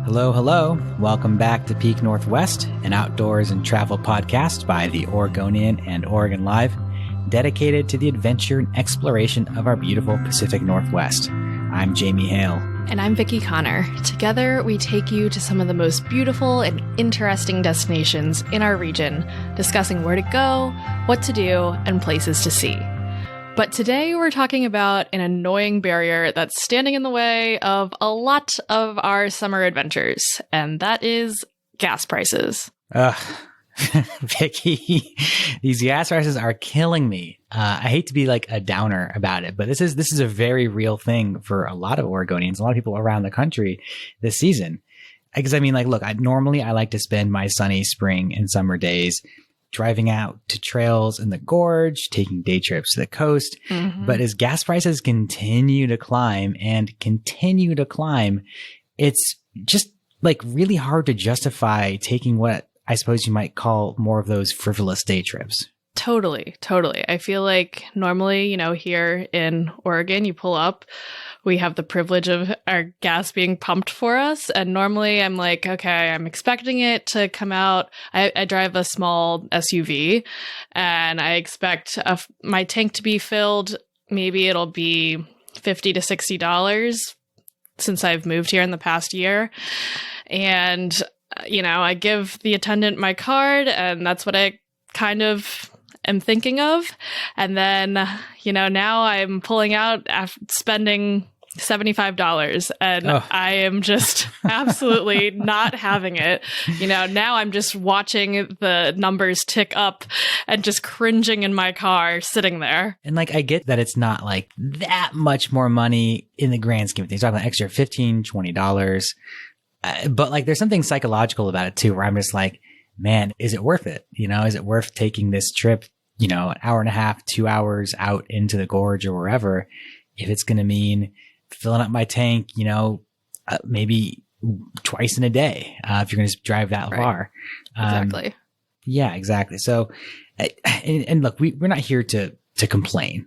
Hello, hello. Welcome back to Peak Northwest, an outdoors and travel podcast by the Oregonian and Oregon Live, dedicated to the adventure and exploration of our beautiful Pacific Northwest. I'm Jamie Hale. And I'm Vicki Connor. Together, we take you to some of the most beautiful and interesting destinations in our region, discussing where to go, what to do, and places to see. But today we're talking about an annoying barrier that's standing in the way of a lot of our summer adventures, and that is gas prices. Vicki, these gas prices are killing me. I hate to be like a downer about it, but this is a very real thing for a lot of Oregonians, a lot of people around the country this season. Because I mean, like, look, normally I like to spend my sunny spring and summer days driving out to trails in the gorge, taking day trips to the coast. Mm-hmm. But as gas prices continue to climb, it's just like really hard to justify taking what I suppose you might call more of those frivolous day trips. Totally. I feel like normally, here in Oregon, you pull up, we have the privilege of our gas being pumped for us. And normally I'm like, okay, I'm expecting it to come out. I drive a small SUV and I expect my tank to be filled. Maybe it'll be $50 to $60 since I've moved here in the past year. And, I give the attendant my card and that's what I kind of am thinking of. And then, now I'm pulling out after spending $75 and I am just absolutely not having it. Now I'm just watching the numbers tick up and just cringing in my car sitting there. And like, I get that it's not like that much more money in the grand scheme of things. Talking about extra $15, $20. But like, there's something psychological about it too, where I'm just like, man, is it worth it? Is it worth taking this trip, an hour and a half, 2 hours out into the gorge or wherever, if it's going to mean filling up my tank, maybe twice in a day, if you're going to drive that far. Exactly. Yeah, exactly. So, and look, we're not here to complain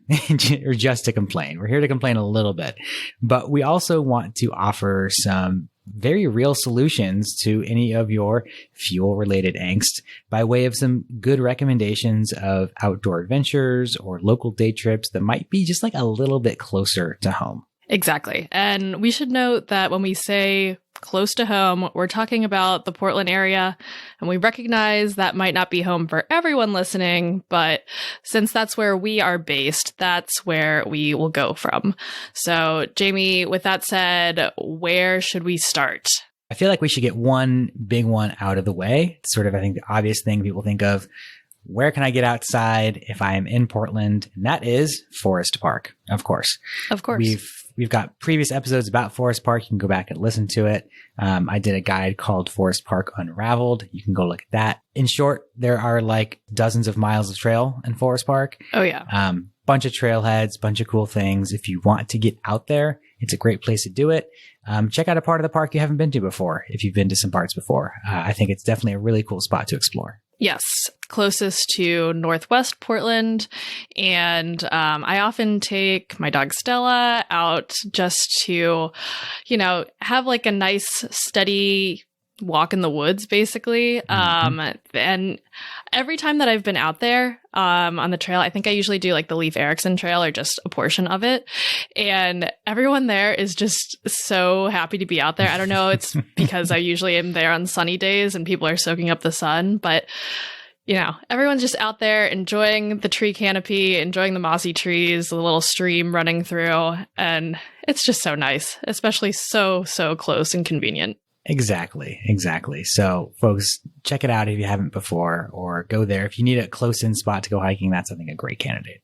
or just to complain. We're here to complain a little bit, but we also want to offer some very real solutions to any of your fuel related angst by way of some good recommendations of outdoor adventures or local day trips that might be just like a little bit closer to home. Exactly. And we should note that when we say close to home, we're talking about the Portland area, and we recognize that might not be home for everyone listening, but since that's where we are based, that's where we will go from. So, Jamie, with that said, where should we start? I feel like we should get one big one out of the way. It's sort of, I think, the obvious thing people think of. Where can I get outside if I am in Portland? And that is Forest Park, of course. Of course. We've got previous episodes about Forest Park. You can go back and listen to it. I did a guide called Forest Park Unraveled. You can go look at that. In short, there are like dozens of miles of trail in Forest Park. Oh, yeah. Bunch of trailheads, bunch of cool things. If you want to get out there, it's a great place to do it. Check out a part of the park you haven't been to before, if you've been to some parts before. I think it's definitely a really cool spot to explore. Yes, closest to Northwest Portland. And I often take my dog Stella out just to, have like a nice, steady walk in the woods, basically. And every time that I've been out there on the trail, I think I usually do like the Leif Erikson Trail or just a portion of it. And everyone there is just so happy to be out there. I don't know, it's because I usually am there on sunny days and people are soaking up the sun, but everyone's just out there enjoying the tree canopy, enjoying the mossy trees, the little stream running through. And it's just so nice, especially so close and convenient. Exactly. So folks, check it out if you haven't before, or go there. If you need a close-in spot to go hiking, that's, I think, a great candidate.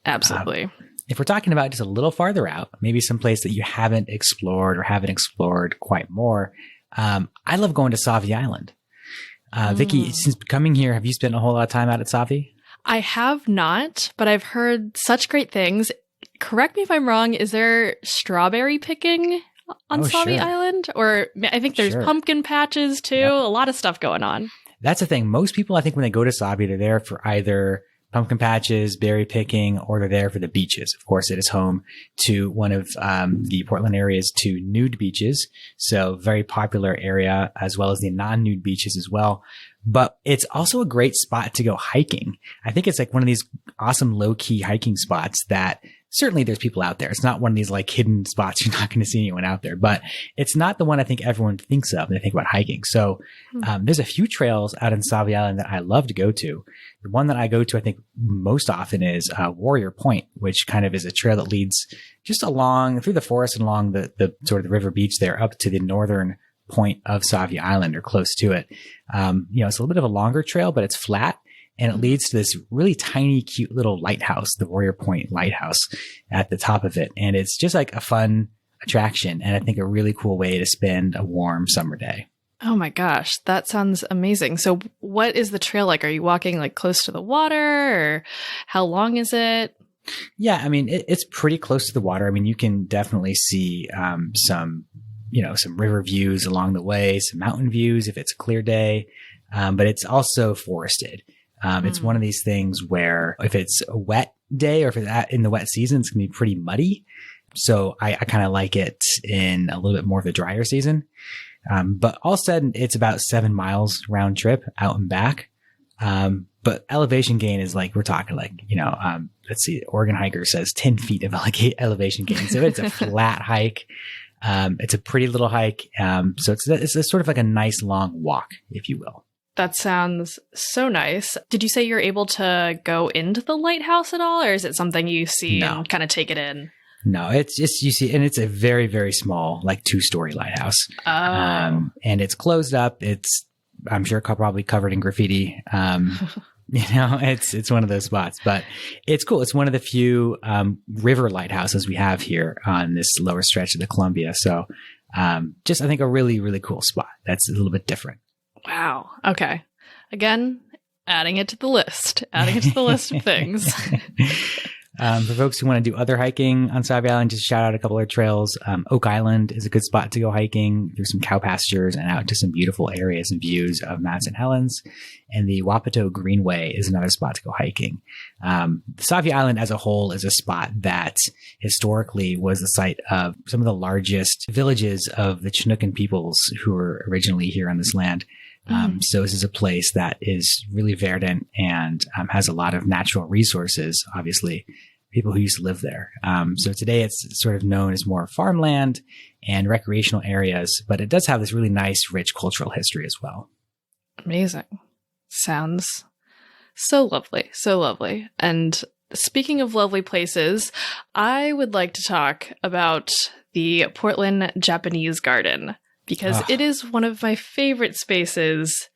Absolutely. If we're talking about just a little farther out, maybe some place that you haven't explored or haven't explored quite more, I love going to Sauvie Island. Vicki, since coming here, have you spent a whole lot of time out at Sauvie? I have not, but I've heard such great things. Correct me if I'm wrong. Is there strawberry picking on Sauvie Island? Or I think there's pumpkin patches too. Yep. A lot of stuff going on. That's the thing. Most people, I think, when they go to Sauvie, they're there for either pumpkin patches, berry picking, or they're there for the beaches. Of course, it is home to one of the Portland area's 2 nude beaches. So very popular area, as well as the non-nude beaches as well. But it's also a great spot to go hiking. I think it's like one of these awesome low-key hiking spots that certainly there's people out there. It's not one of these like hidden spots. You're not going to see anyone out there, but it's not the one I think everyone thinks of when they think about hiking. So there's a few trails out in Sauvie Island that I love to go to. The one that I go to, I think most often is Warrior Point, which kind of is a trail that leads just along through the forest and along the sort of the river beach there up to the northern point of Sauvie Island or close to it. It's a little bit of a longer trail, but it's flat. And it leads to this really tiny, cute little lighthouse, the Warrior Point Lighthouse at the top of it. And it's just like a fun attraction. And I think a really cool way to spend a warm summer day. Oh my gosh, that sounds amazing. So what is the trail like? Are you walking like close to the water, or how long is it? Yeah, I mean, it's pretty close to the water. I mean, you can definitely see some river views along the way, some mountain views if it's a clear day. But it's also forested. It's one of these things where if it's a wet day or if it's in the wet season, it's going to be pretty muddy. So I kind of like it in a little bit more of the drier season. But all said, it's about 7 miles round trip out and back. But elevation gain is like, we're talking like, let's see, Oregon Hiker says 10 feet of elevation gain. So it's a flat hike. It's a pretty little hike. So it's a sort of like a nice long walk, if you will. That sounds so nice. Did you say you're able to go into the lighthouse at all, or is it something you see and kind of take it in? No, it's just, you see, and it's a very, very small, like 2-story lighthouse. Oh. And it's closed up. I'm sure probably covered in graffiti. It's one of those spots, but it's cool. It's one of the few river lighthouses we have here on this lower stretch of the Columbia. So just, I think, a really, really cool spot. That's a little bit different. Wow. Okay. Again, adding it to the list of things. For folks who want to do other hiking on Sauvie Island, just shout out a couple of trails. Oak Island is a good spot to go hiking through some cow pastures and out to some beautiful areas and views of Mount St. Helens. And the Wapato Greenway is another spot to go hiking. Sauvie Island as a whole is a spot that historically was the site of some of the largest villages of the Chinookan peoples who were originally here on this land. So this is a place that is really verdant and has a lot of natural resources, obviously, people who used to live there. So today it's sort of known as more farmland and recreational areas, but it does have this really nice, rich cultural history as well. Amazing. Sounds so lovely. So lovely. And speaking of lovely places, I would like to talk about the Portland Japanese Garden, because it is one of my favorite spaces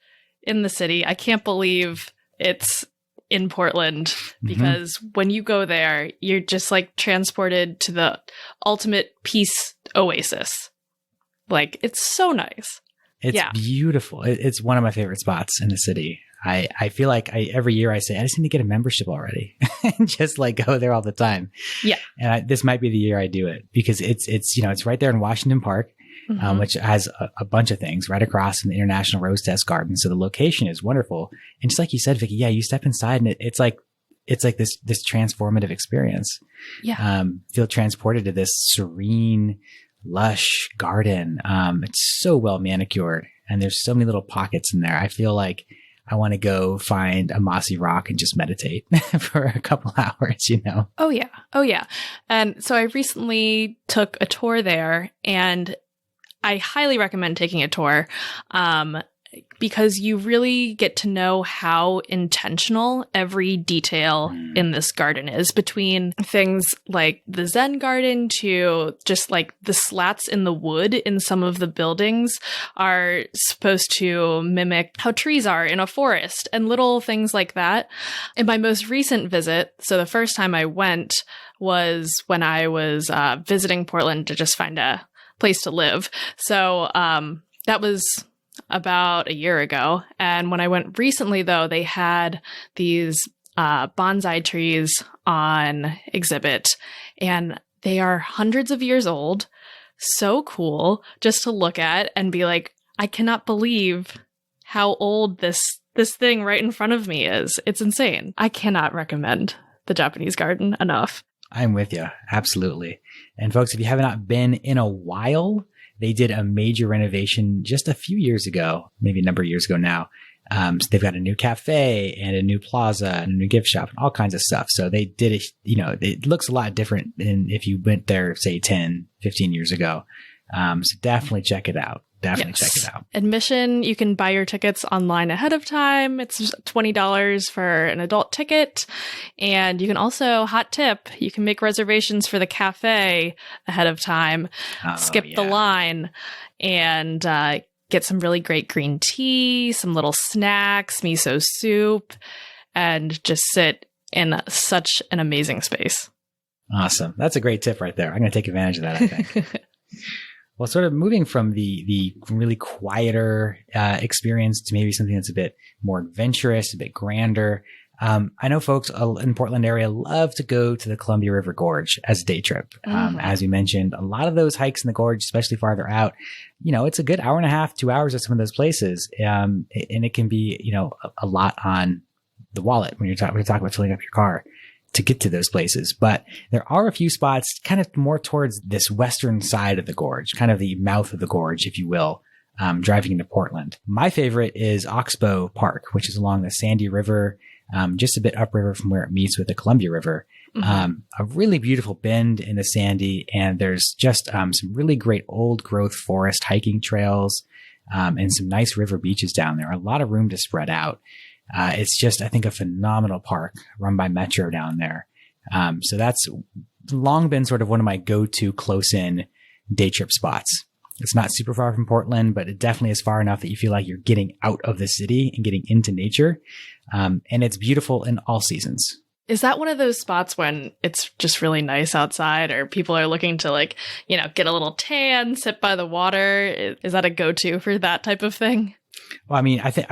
in the city. I can't believe it's in Portland, because when you go there, you're just like transported to the ultimate peace oasis. Like, it's so nice. It's beautiful. It's one of my favorite spots in the city. I feel like every year I say, I just need to get a membership already and just like go there all the time. Yeah. And this might be the year I do it, because it's right there in Washington Park. Which has a bunch of things right across from the International Rose Test Garden. So the location is wonderful. And just like you said, Vicky, you step inside and it's like this transformative experience. Yeah. Feel transported to this serene, lush garden. It's so well manicured and there's so many little pockets in there. I feel like I want to go find a mossy rock and just meditate for a couple hours, Oh yeah. And so I recently took a tour there, and I highly recommend taking a tour because you really get to know how intentional every detail in this garden is, between things like the Zen garden to just like the slats in the wood in some of the buildings are supposed to mimic how trees are in a forest, and little things like that. In my most recent visit, so the first time I went was when I was visiting Portland to just find a place to live. So that was about a year ago. And when I went recently, though, they had these bonsai trees on exhibit, and they are hundreds of years old. So cool just to look at and be like, I cannot believe how old this this thing right in front of me is. It's insane. I cannot recommend the Japanese garden enough. I'm with you. Absolutely. And folks, if you have not been in a while, they did a major renovation just a few years ago, maybe a number of years ago now. So they've got a new cafe and a new plaza and a new gift shop and all kinds of stuff. So they did it, it looks a lot different than if you went there, say 10, 15 years ago. So definitely check it out. Definitely check it out. Admission, you can buy your tickets online ahead of time. It's $20 for an adult ticket. And you can also, hot tip, you can make reservations for the cafe ahead of time, skip the line, and get some really great green tea, some little snacks, miso soup, and just sit in such an amazing space. Awesome. That's a great tip right there. I'm going to take advantage of that, I think. Well, sort of moving from the really quieter experience to maybe something that's a bit more adventurous, a bit grander. I know folks in Portland area love to go to the Columbia River Gorge as a day trip. As we mentioned, a lot of those hikes in the gorge, especially farther out, it's a good hour and a half, 2 hours at some of those places. And it can be, a lot on the wallet when you're talking about filling up your car to get to those places. But there are a few spots kind of more towards this western side of the gorge, kind of the mouth of the gorge, if you will, driving into Portland. My favorite is Oxbow Park, which is along the Sandy River, just a bit upriver from where it meets with the Columbia River. A really beautiful bend in the Sandy, and there's just some really great old growth forest hiking trails and some nice river beaches down there. A lot of room to spread out. It's just, I think, a phenomenal park run by Metro down there. So that's long been sort of one of my go-to close-in day trip spots. It's not super far from Portland, but it definitely is far enough that you feel like you're getting out of the city and getting into nature. And it's beautiful in all seasons. Is that one of those spots when it's just really nice outside, or people are looking to get a little tan, sit by the water? Is that a go-to for that type of thing? Well, I mean, I'd say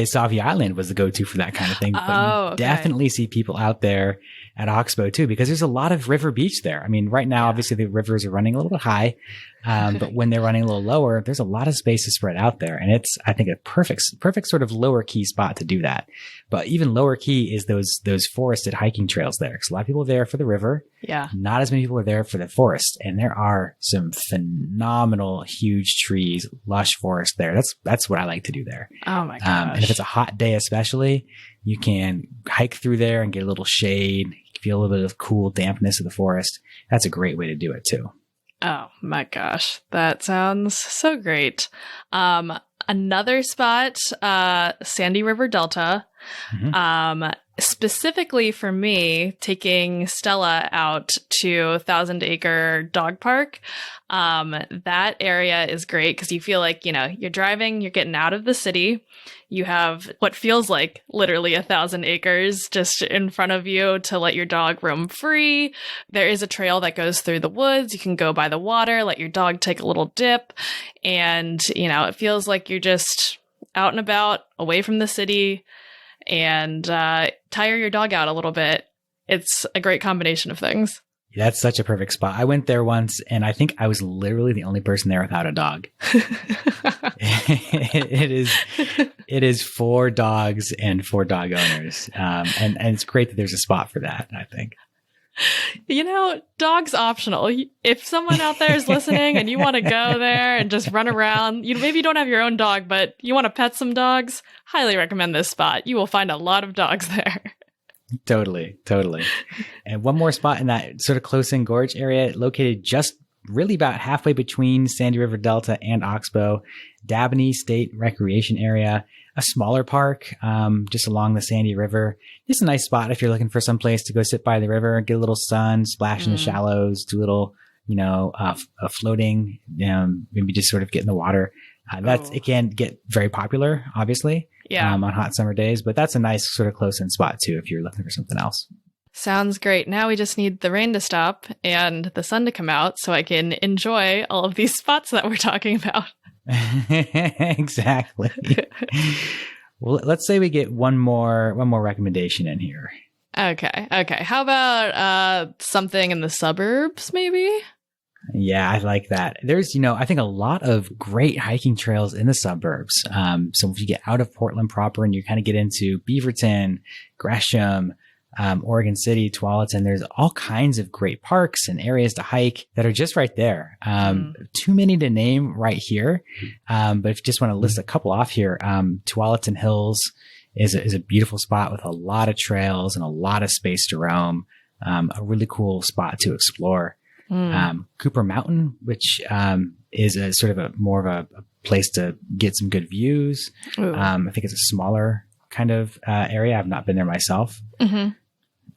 Sauvie Island was the go-to for that kind of thing, but you definitely see people out there at Oxbow too, because there's a lot of river beach there. I mean, right now, obviously the rivers are running a little bit high, but when they're running a little lower, there's a lot of space to spread out there. And it's, I think, a perfect sort of lower key spot to do that. But even lower key is those forested hiking trails there. Because a lot of people are there for the river. Yeah. Not as many people are there for the forest. And there are some phenomenal, huge trees, lush forest there. That's what I like to do there. Oh my gosh. And if it's a hot day, especially, you can hike through there and get a little shade, feel a little bit of cool dampness of the forest. That's a great way to do it too. Oh my gosh. That sounds so great. Another spot, Sandy River Delta. Specifically for me, taking Stella out to Thousand Acre Dog Park. That area is great because you feel like, you're driving, you're getting out of the city. You have what feels like literally 1,000 acres just in front of you to let your dog roam free. There is a trail that goes through the woods. You can go by the water, let your dog take a little dip. And, it feels like you're just out and about, away from the city, and tire your dog out a little bit. It's a great combination of things. That's such a perfect spot. I went there once, and I think I was literally the only person there without a dog. It is 4 dogs and 4 dog owners. And it's great that there's a spot for that, I think. Dogs optional. If someone out there is listening and you want to go there and just run around, maybe you don't have your own dog, but you want to pet some dogs, highly recommend this spot. You will find a lot of dogs there. Totally. And one more spot in that sort of close-in gorge area, located just really about halfway between Sandy River Delta and Oxbow, Dabney State Recreation Area, a smaller park just along the Sandy River. It's a nice spot if you're looking for some place to go sit by the river, get a little sun, splash in the shallows, do a little, floating, maybe just sort of get in the water. It can get very popular, obviously, on hot summer days, but that's a nice sort of close-in spot too if you're looking for something else. Sounds great. Now we just need the rain to stop and the sun to come out so I can enjoy all of these spots that we're talking about. Exactly. Well, let's say we get one more recommendation in here. Okay. How about something in the suburbs, maybe? Yeah, I like that. There's, I think a lot of great hiking trails in the suburbs. So if you get out of Portland proper and you kind of get into Beaverton, Gresham, Oregon City, Tualatin, there's all kinds of great parks and areas to hike that are just right there. Too many to name right here. But if you just want to list a couple off here, Tualatin Hills is a beautiful spot with a lot of trails and a lot of space to roam. A really cool spot to explore. Cooper Mountain, which is a sort of more of a place to get some good views. I think it's a smaller kind of area. I've not been there myself. Mm-hmm.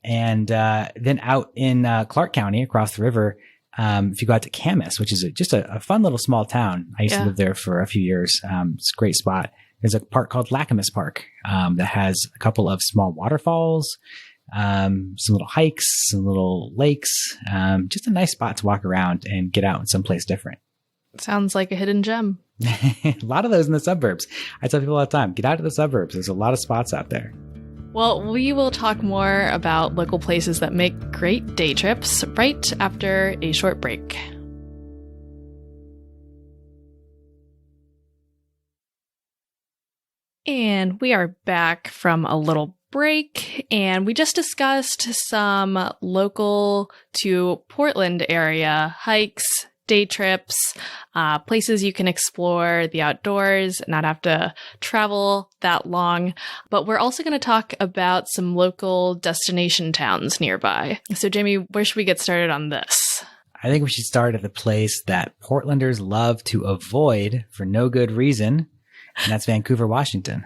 And then out in Clark County, across the river, if you go out to Camas, which is just a fun little small town. I used to live there for a few years. It's a great spot. There's a park called Lacamas Park that has a couple of small waterfalls, some little hikes, some little lakes, just a nice spot to walk around and get out in someplace different. Sounds like a hidden gem. A lot of those in the suburbs. I tell people all the time, get out to the suburbs. There's a lot of spots out there. Well, we will talk more about local places that make great day trips right after a short break. And we are back from a little break, and we just discussed some local to Portland area hikes, day trips, places you can explore the outdoors, not have to travel that long. But we're also going to talk about some local destination towns nearby. So Jamie, where should we get started on this? I think we should start at the place that Portlanders love to avoid for no good reason, and that's Vancouver, Washington.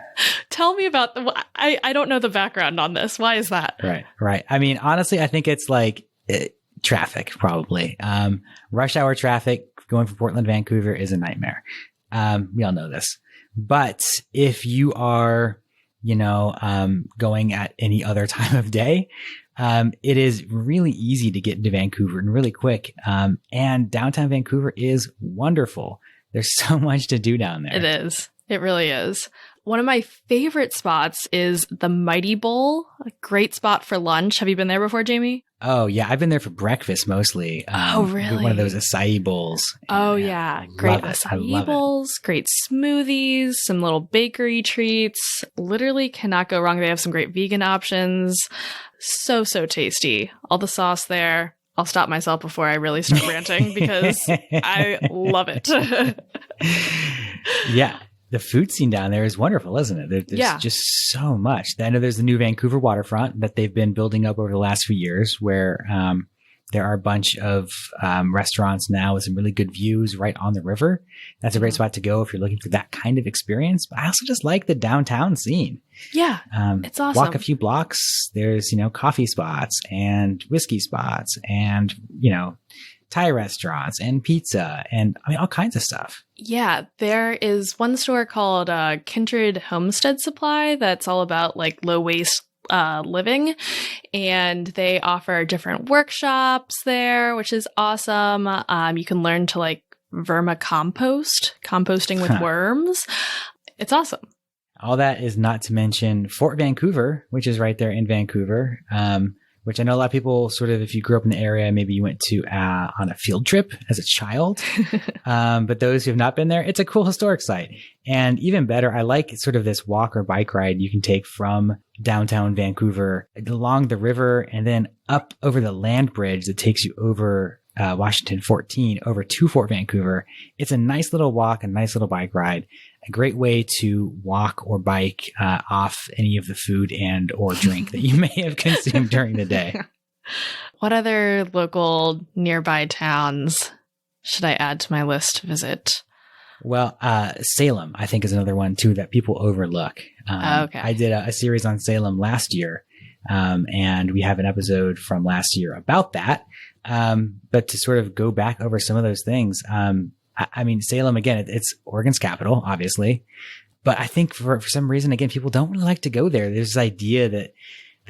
Tell me about I don't know the background on this. Why is that? Right. I mean, honestly, I think it's like traffic, probably. Rush hour traffic going from Portland to Vancouver is a nightmare. We all know this. But if you are, going at any other time of day, it is really easy to get into Vancouver and really quick. And downtown Vancouver is wonderful. There's so much to do down there. It is. It really is. One of my favorite spots is the Mighty Bowl, a great spot for lunch. Have you been there before, Jamie? Oh, yeah. I've been there for breakfast mostly. Oh, really? One of those acai bowls. Oh, yeah. Great acai bowls, great smoothies, some little bakery treats. Literally cannot go wrong. They have some great vegan options. So tasty. All the sauce there. I'll stop myself before I really start ranting because I love it. Yeah. The food scene down there is wonderful, isn't it? There's just so much. I know there's the new Vancouver Waterfront that they've been building up over the last few years where there are a bunch of restaurants now with some really good views right on the river. That's a great spot to go if you're looking for that kind of experience. But I also just like the downtown scene. Yeah, it's awesome. Walk a few blocks. There's, coffee spots and whiskey spots and, Thai restaurants and pizza and all kinds of stuff. Yeah, there is one store called Kindred Homestead Supply that's all about like low waste living, and they offer different workshops there, which is awesome. You can learn to like composting with worms. It's awesome. All that is not to mention Fort Vancouver, which is right there in Vancouver. Which I know a lot of people sort of, if you grew up in the area, maybe you went to on a field trip as a child. But those who have not been there, it's a cool historic site. And even better, I like sort of this walk or bike ride you can take from downtown Vancouver along the river and then up over the land bridge that takes you over Washington 14 over to Fort Vancouver. It's a nice little walk, a nice little bike ride. A great way to walk or bike off any of the food and or drink that you may have consumed during the day. What other local nearby towns should I add to my list to visit? Well, Salem, I think, is another one, too, that people overlook. Okay. I did a series on Salem last year, and we have an episode from last year about that. But to sort of go back over some of those things, I mean, Salem, again, it's Oregon's capital, obviously. But I think for some reason, again, people don't really like to go there. There's this idea that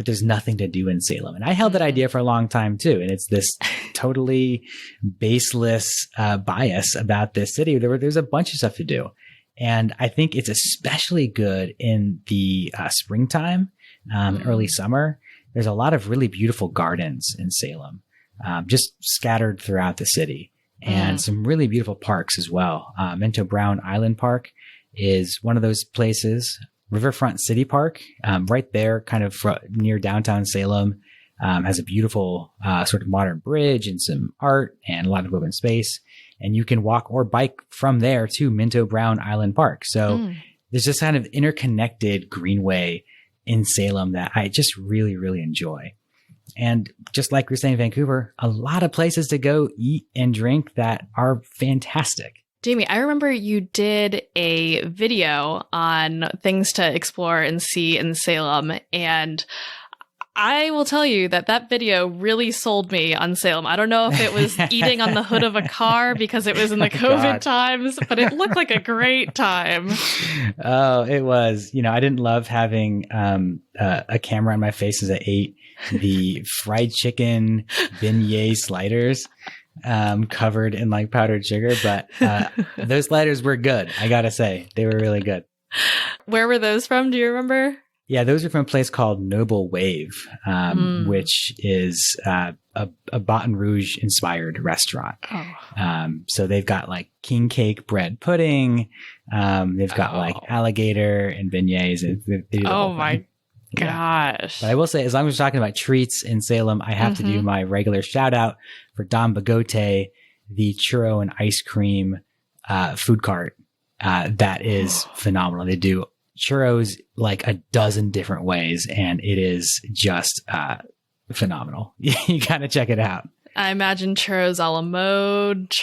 there's nothing to do in Salem. And I held that idea for a long time, too. And it's this totally baseless bias about this city. There's a bunch of stuff to do. And I think it's especially good in the springtime, early summer. There's a lot of really beautiful gardens in Salem, just scattered throughout the city. and some really beautiful parks as well. Minto Brown Island Park is one of those places. Riverfront City Park, right there, kind of near downtown Salem, has a beautiful sort of modern bridge and some art and a lot of open space. And you can walk or bike from there to Minto Brown Island Park. So there's this kind of interconnected greenway in Salem that I just really, really enjoy. And just like we were saying in Vancouver, a lot of places to go eat and drink that are fantastic. Jamie, I remember you did a video on things to explore and see in Salem, and I will tell you that video really sold me on Salem. I don't know if it was eating on the hood of a car because it was in the COVID times, but it looked like a great time. Oh, it was. I didn't love having a camera on my face as I ate the fried chicken beignet sliders. Covered in like powdered sugar, but those sliders were good. I gotta say, they were really good. Where were those from? Do you remember? Yeah, those are from a place called Noble Wave, which is a Baton Rouge inspired restaurant. So they've got like king cake bread pudding. They've got like alligator and beignets. And they do the whole thing. Gosh. But I will say, as long as we're talking about treats in Salem, I have to do my regular shout out for Don Bagote, the churro and ice cream food cart. That is phenomenal. They do churros like a dozen different ways, and it is just phenomenal. You got to check it out. I imagine churros a la mode.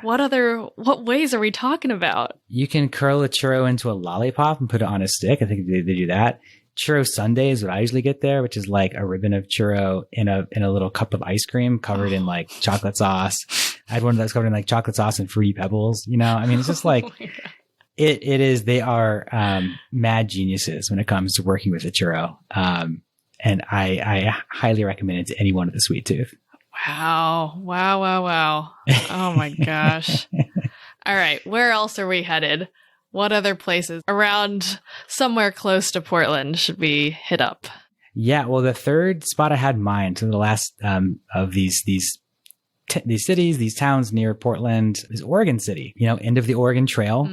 What ways are we talking about? You can curl a churro into a lollipop and put it on a stick. I think they do that. Churro sundae is what I usually get there, which is like a ribbon of churro in a little cup of ice cream covered in like chocolate sauce. I had one of those covered in like chocolate sauce and Fruity Pebbles. I mean, it's just like it is. They are mad geniuses when it comes to working with a churro, and I highly recommend it to anyone with a sweet tooth. Wow! Oh my gosh! All right, where else are we headed? What other places around somewhere close to Portland should we hit up? Yeah, well, the third spot I had in mind, so the last of these cities, these towns near Portland, is Oregon City. End of the Oregon Trail,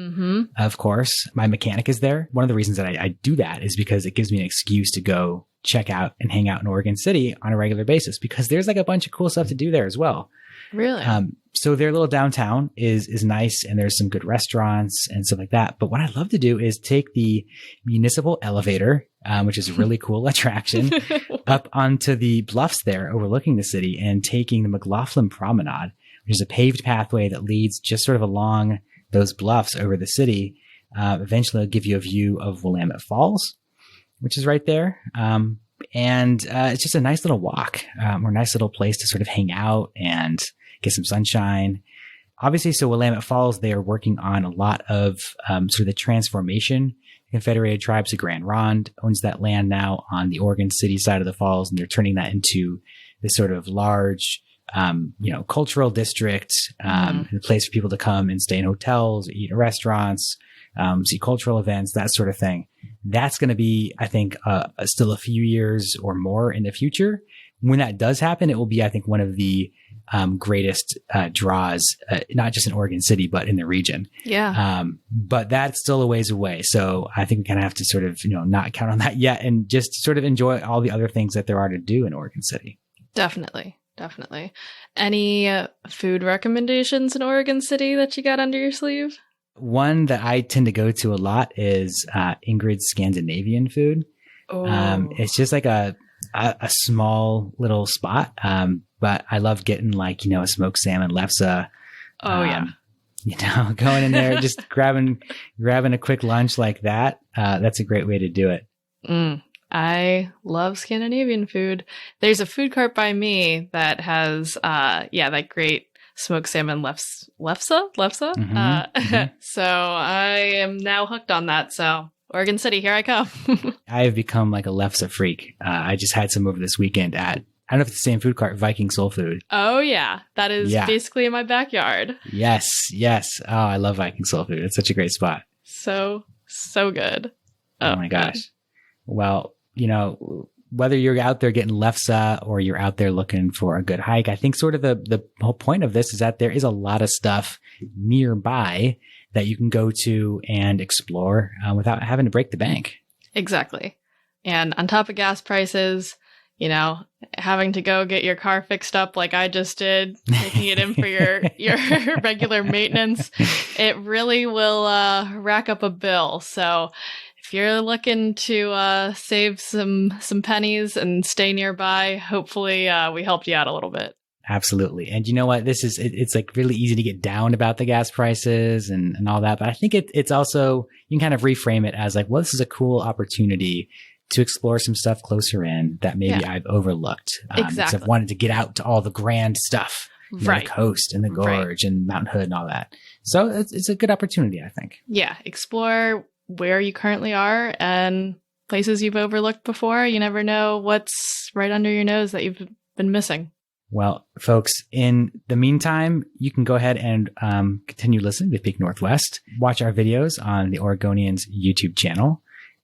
of course. My mechanic is there. One of the reasons that I do that is because it gives me an excuse to go check out and hang out in Oregon City on a regular basis, because there's like a bunch of cool stuff to do there as well. Really? So their little downtown is nice, and there's some good restaurants and stuff like that. But what I love to do is take the municipal elevator, which is a really cool attraction, up onto the bluffs there overlooking the city, and taking the Mclaughlin Promenade, which is a paved pathway that leads just sort of along those bluffs over the city. Eventually it'll give you a view of Willamette Falls, which is right there. And it's just a nice little walk, or a nice little place to sort of hang out and get some sunshine. Obviously, so Willamette Falls, they are working on a lot of sort of the transformation. The Confederated Tribes of Grand Ronde owns that land now on the Oregon City side of the falls, and they're turning that into this sort of large, cultural district, a place for people to come and stay in hotels, eat in restaurants, see cultural events, that sort of thing. That's going to be, I think, still a few years or more in the future. When that does happen, it will be, I think, one of the greatest draws, not just in Oregon City, but in the region. Yeah. But that's still a ways away. So I think we kind of have to sort of, not count on that yet, and just sort of enjoy all the other things that there are to do in Oregon City. Definitely. Any food recommendations in Oregon City that you got under your sleeve? One that I tend to go to a lot is Ingrid's Scandinavian food. It's just like a small little spot, but I love getting like, a smoked salmon lefse. Going in there, just grabbing a quick lunch like that. That's a great way to do it. I love Scandinavian food. There's a food cart by me that has, that great smoked salmon lefse. So I am now hooked on that. So Oregon City, here I come. I have become like a lefse freak. I just had some over this weekend at, I don't know if it's the same food cart, Viking Soul Food. Oh yeah. That is basically in my backyard. Yes. Oh, I love Viking Soul Food. It's such a great spot. So good. Oh my gosh. Well, whether you're out there getting lefse or you're out there looking for a good hike, I think sort of the whole point of this is that there is a lot of stuff nearby that you can go to and explore without having to break the bank. Exactly. And on top of gas prices, you know, having to go get your car fixed up like I just did, taking it in for your regular maintenance, it really will rack up a bill. So if you're looking to save some pennies and stay nearby, hopefully we helped you out a little bit. Absolutely. And you know what? It's like really easy to get down about the gas prices and all that. But I think it's also, you can kind of reframe it as like, well, this is a cool opportunity to explore some stuff closer in that maybe I've overlooked. Exactly. Because I've wanted to get out to all the grand stuff, the coast and the gorge and Mountain Hood and all that. So it's a good opportunity, I think. Yeah. Explore where you currently are and places you've overlooked before. You never know what's right under your nose that you've been missing. Well, folks, in the meantime, you can go ahead and continue listening to Peak Northwest, watch our videos on the Oregonians YouTube channel,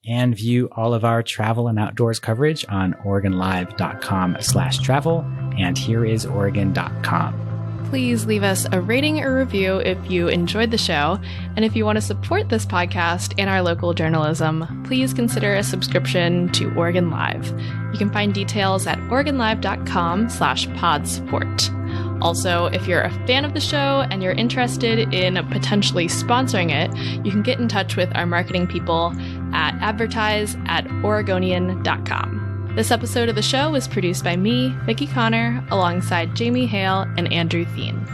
and view all of our travel and outdoors coverage on OregonLive.com/travel and HereIsOregon.com. Please leave us a rating or review if you enjoyed the show. And if you want to support this podcast and our local journalism, please consider a subscription to Oregon Live. You can find details at OregonLive.com/podsupport. Also, if you're a fan of the show and you're interested in potentially sponsoring it, you can get in touch with our marketing people at advertise@Oregonian.com. This episode of the show was produced by me, Vicki Connor, alongside Jamie Hale and Andrew Thien.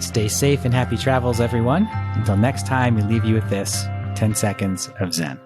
Stay safe and happy travels, everyone. Until next time, we leave you with this 10 seconds of Zen.